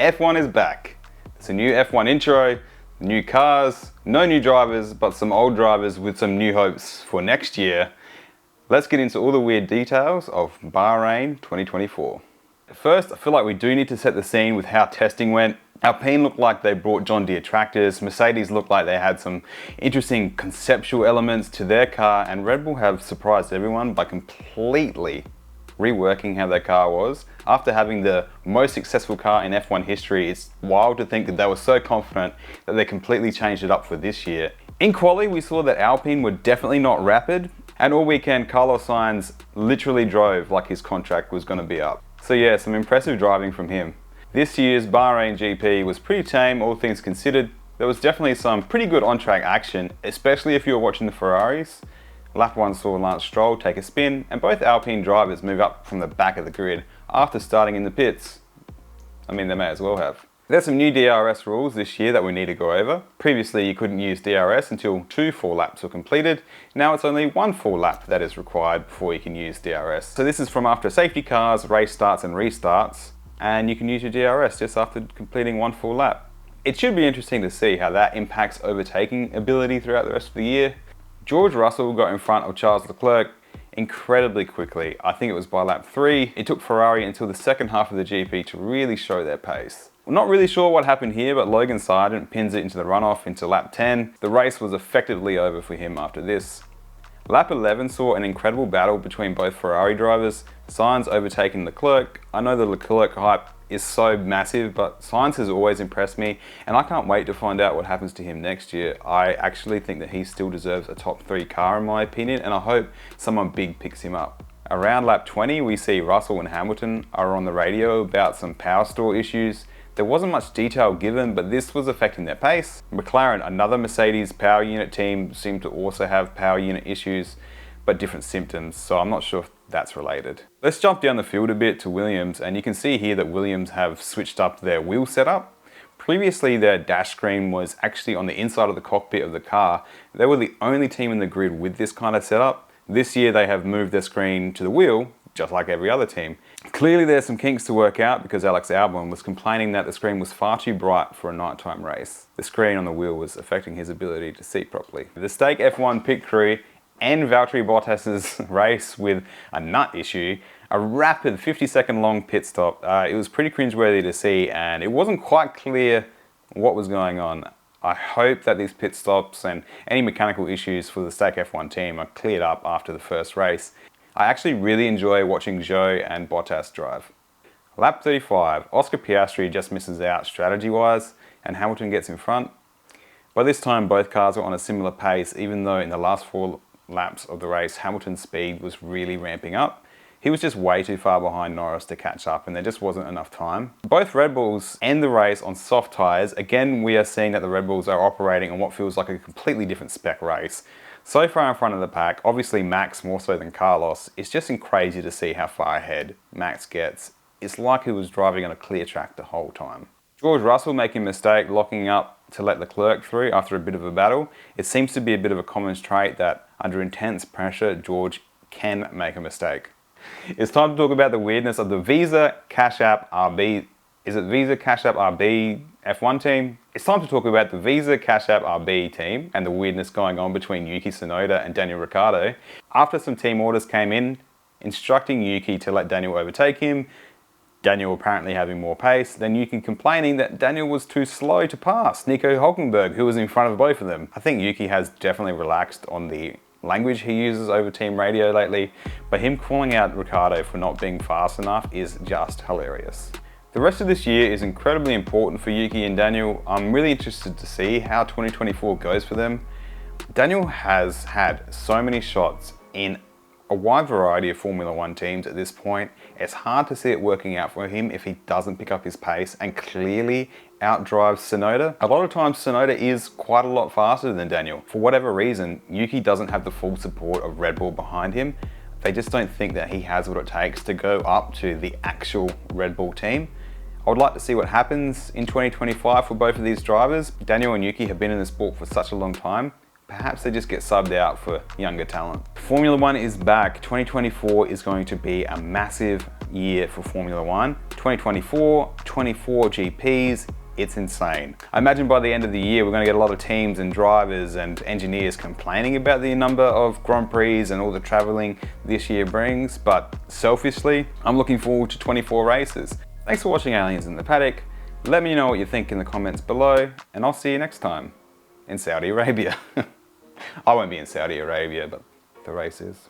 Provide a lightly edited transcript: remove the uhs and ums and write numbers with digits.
F1 is back. It's a new F1 intro, new cars, no new drivers, but some old drivers with some new hopes for next year. Let's get into all the weird details of Bahrain 2024. First, I feel like we do need to set the scene with how testing went. Alpine looked like they brought John Deere tractors, Mercedes looked like they had some interesting conceptual elements to their car, and Red Bull have surprised everyone by completely reworking how their car was. After having the most successful car in F1 history, it's wild to think that they were so confident that they completely changed it up for this year. In quali, we saw that Alpine were definitely not rapid, and all weekend Carlos Sainz literally drove like his contract was going to be up. So yeah, some impressive driving from him. This year's Bahrain GP was pretty tame, all things considered. There was definitely some pretty good on-track action, especially if you were watching the Ferraris. Lap 1 saw Lance Stroll take a spin, and both Alpine drivers move up from the back of the grid after starting in the pits. I mean, they may as well have. There's some new DRS rules this year that we need to go over. Previously, you couldn't use DRS until 2 full laps were completed. Now it's only 1 full lap that is required before you can use DRS. So this is from after safety cars, race starts and restarts, and you can use your DRS just after completing 1 full lap. It should be interesting to see how that impacts overtaking ability throughout the rest of the year. George Russell got in front of Charles Leclerc incredibly quickly. I think it was by lap 3. It took Ferrari until the second half of the GP to really show their pace. I'm not really sure what happened here, but Logan Sargent pins it into the runoff into lap 10. The race was effectively over for him after this. Lap 11 saw an incredible battle between both Ferrari drivers, Sainz overtaking Leclerc. I know the Leclerc hype is so massive, but Sainz has always impressed me, and I can't wait to find out what happens to him next year. I actually think that he still deserves a top 3 car in my opinion, and I hope someone big picks him up. Around lap 20, we see Russell and Hamilton are on the radio about some power store issues. There wasn't much detail given, but this was affecting their pace. McLaren, another Mercedes power unit team, seemed to also have power unit issues, but different symptoms, so I'm not sure if that's related. Let's jump down the field a bit to Williams, and you can see here that Williams have switched up their wheel setup. Previously, their dash screen was actually on the inside of the cockpit of the car. They were the only team in the grid with this kind of setup. This year, they have moved their screen to the wheel, just like every other team. Clearly there's some kinks to work out because Alex Albon was complaining that the screen was far too bright for a nighttime race. The screen on the wheel was affecting his ability to see properly. The Stake F1 pit crew and Valtteri Bottas's race with a nut issue, a rapid 50-second long pit stop. It was pretty cringeworthy to see, and it wasn't quite clear what was going on. I hope that these pit stops and any mechanical issues for the Stake F1 team are cleared up after the first race. I actually really enjoy watching Zhou and Bottas drive. Lap 35, Oscar Piastri just misses out strategy-wise, and Hamilton gets in front. By this time, both cars were on a similar pace, even though in the last 4 laps of the race, Hamilton's speed was really ramping up. He was just way too far behind Norris to catch up, and there just wasn't enough time. Both Red Bulls end the race on soft tyres. Again, we are seeing that the Red Bulls are operating on what feels like a completely different spec race. So far in front of the pack, obviously Max more so than Carlos. It's just crazy to see how far ahead Max gets. It's like he was driving on a clear track the whole time. George Russell making a mistake, locking up to let Leclerc through after a bit of a battle. It seems to be a bit of a common trait that under intense pressure, George can make a mistake. It's time to talk about the weirdness of the Visa Cash App RB. Is it Visa Cash App RB F1 team? It's time to talk about the Visa Cash App RB team and the weirdness going on between Yuki Tsunoda and Daniel Ricciardo. After some team orders came in, instructing Yuki to let Daniel overtake him, Daniel apparently having more pace, then Yuki complaining that Daniel was too slow to pass Nico Hülkenberg, who was in front of both of them. I think Yuki has definitely relaxed on the language he uses over team radio lately, but him calling out Ricciardo for not being fast enough is just hilarious. The rest of this year is incredibly important for Yuki and Daniel. I'm really interested to see how 2024 goes for them. Daniel has had so many shots in a wide variety of Formula One teams at this point. It's hard to see it working out for him if he doesn't pick up his pace and clearly outdrives Tsunoda. A lot of times Tsunoda is quite a lot faster than Daniel. For whatever reason, Yuki doesn't have the full support of Red Bull behind him. They just don't think that he has what it takes to go up to the actual Red Bull team. I would like to see what happens in 2025 for both of these drivers. Daniel and Yuki have been in the sport for such a long time. Perhaps they just get subbed out for younger talent. Formula One is back. 2024 is going to be a massive year for Formula One. 2024, 24 GPs, it's insane. I imagine by the end of the year, we're going to get a lot of teams and drivers and engineers complaining about the number of Grand Prix and all the traveling this year brings, but selfishly, I'm looking forward to 24 races. Thanks for watching Aliens in the Paddock. Let me know what you think in the comments below, and I'll see you next time in Saudi Arabia. I won't be in Saudi Arabia, but the race is.